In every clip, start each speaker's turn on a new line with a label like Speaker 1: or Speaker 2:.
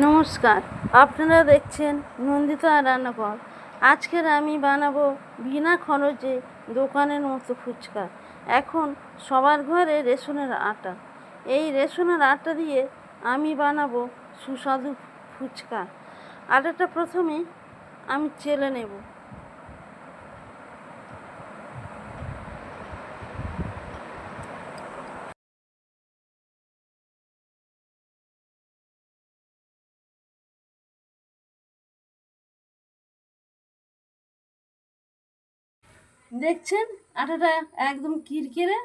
Speaker 1: নমস্কার, আপনারা দেখছেন নন্দিতা রান্নাঘর। আজকের আমি বানাবো বিনা খরচে দোকানের মতো ফুচকা। এখন সবার ঘরে রেশনের আটা, এই রেশনের আটা দিয়ে আমি বানাবো সুস্বাদু ফুচকা। আটাটা প্রথমে আমি চেলে নেব। দেখছেন আটাটা একদম কিরকিরে।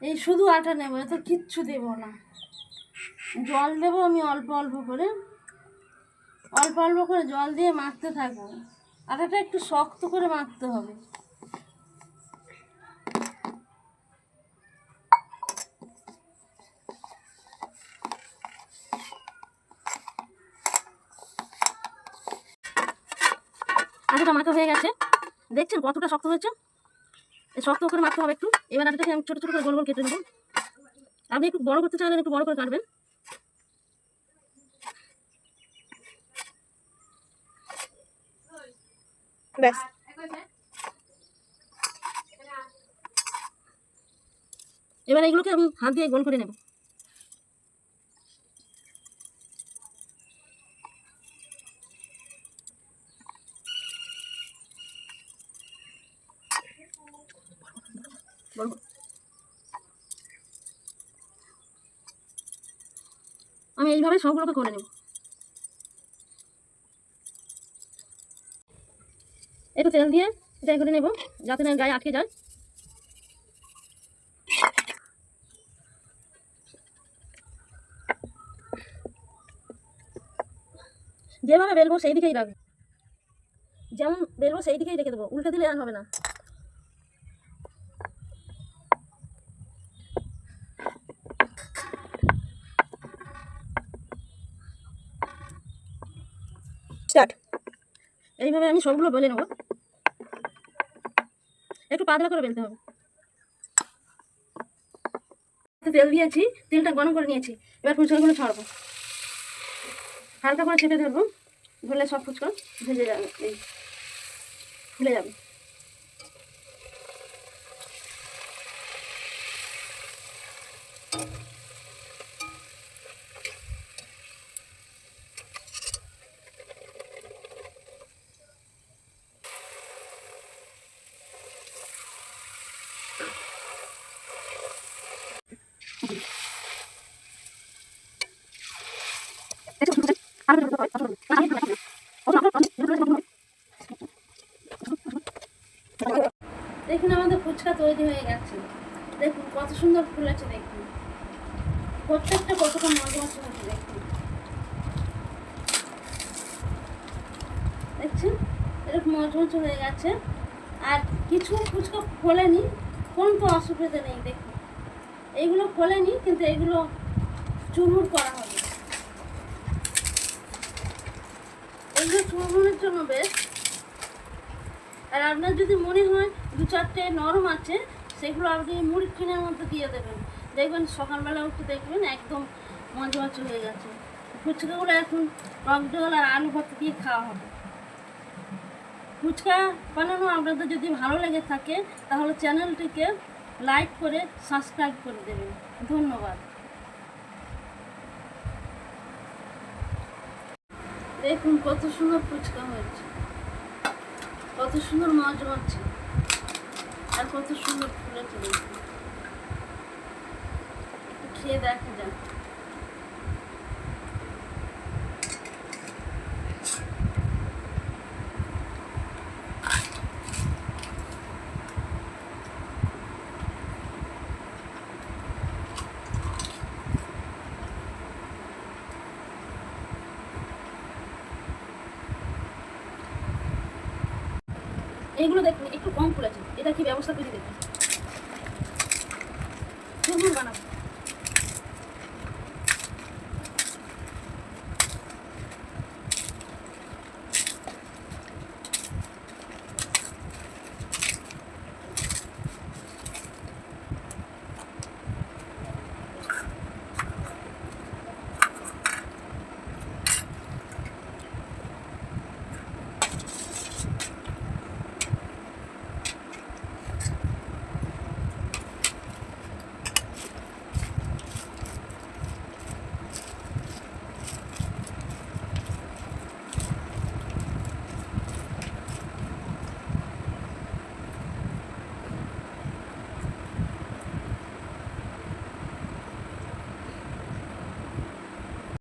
Speaker 1: এই শুধু আটা নেব, এত কিচ্ছু দেব না। জল দেবো আমি অল্প অল্প করে, অল্প অল্প করে জল দিয়ে মাখতে থাকবো। আটাটা একটু শক্ত করে মাখতে হবে। আটাটা মাখা হয়ে গেছে, দেখছেন কতটা শক্ত হয়েছে। শক্ত করে মাখতে হবে একটু। এবার আটাটাকে আমি ছোটো ছোটো করে গোল গোল কেটে নেবো। আপনি একটু বড় করতে চাইলেন একটু বড় করে কাটবেন। ব্যাস, এবার এইগুলোকে আমি হাত দিয়ে গোল করে নেব। আমি এইভাবে সবগুলোকে করে নেব। একটু তেল দিয়ে এটা করে নেব যাতে না গায়ে আটকে যায়। যেভাবে বেলবো সেই দিকেই রাখবো, যেমন বেলবো সেই দিকেই রেখে দেবো, উল্টে দিলে আর হবে না। স্টার্ট। এইভাবে আমি সবগুলো বেলে নেব। একটু পাতলা করে বেলতে হবে। তেল দিয়েছি, তেলটা গরম করে নিয়েছি। এবার ফুচকাগুলো ছাড়বো, হালকা করে চেপে ধরবো, ধরলে সব ফুচকা ভেজে যাবে, এই ফুলে যাবে। দেখুন আমাদের ফুচকা তৈরি হয়ে গেছে। দেখুন কত সুন্দর ফুলেছে, দেখুন প্রত্যেকটা কতটা মজা হচ্ছে। দেখুন, দেখছেন এরকম মজমচে হয়ে গেছে। আর কিছু ফুচকা ফোলেনি, কোন তো অসুবিধা নেই। দেখুন এইগুলো ফোলেনি, কিন্তু এগুলো চুরমুর করা হবে। এগুলো চুরমুরের জন্য বেশ। আর আপনার যদি মনে হয় দু চারটে নরম আছে, সেগুলো আপনি মুড়ির টিনের মধ্যে দিয়ে দেবেন। দেখবেন সকালবেলা উঠে দেখবেন একদম মজমচে হয়ে গেছে। ফুচকাগুলো এখন টক জল আর আলু ভাত দিয়ে খাওয়া হবে। ফুচকা বানানো আপনাদের যদি ভালো লেগে থাকে তাহলে চ্যানেলটিকে লাইক করে সাবস্ক্রাইব করে দেবেন। ধন্যবাদ। দেখুন কত সুন্দর ফুচকা হয়েছে, কত সুন্দর মজমচে আর কত সুন্দর ফুলেছে। দেখুন খেয়ে দেখা যাক। এইগুলো দেখুন একটু কম ফুলেছে, এটা কি ব্যবস্থা করে দেখুন, চুরমুর বানাবো।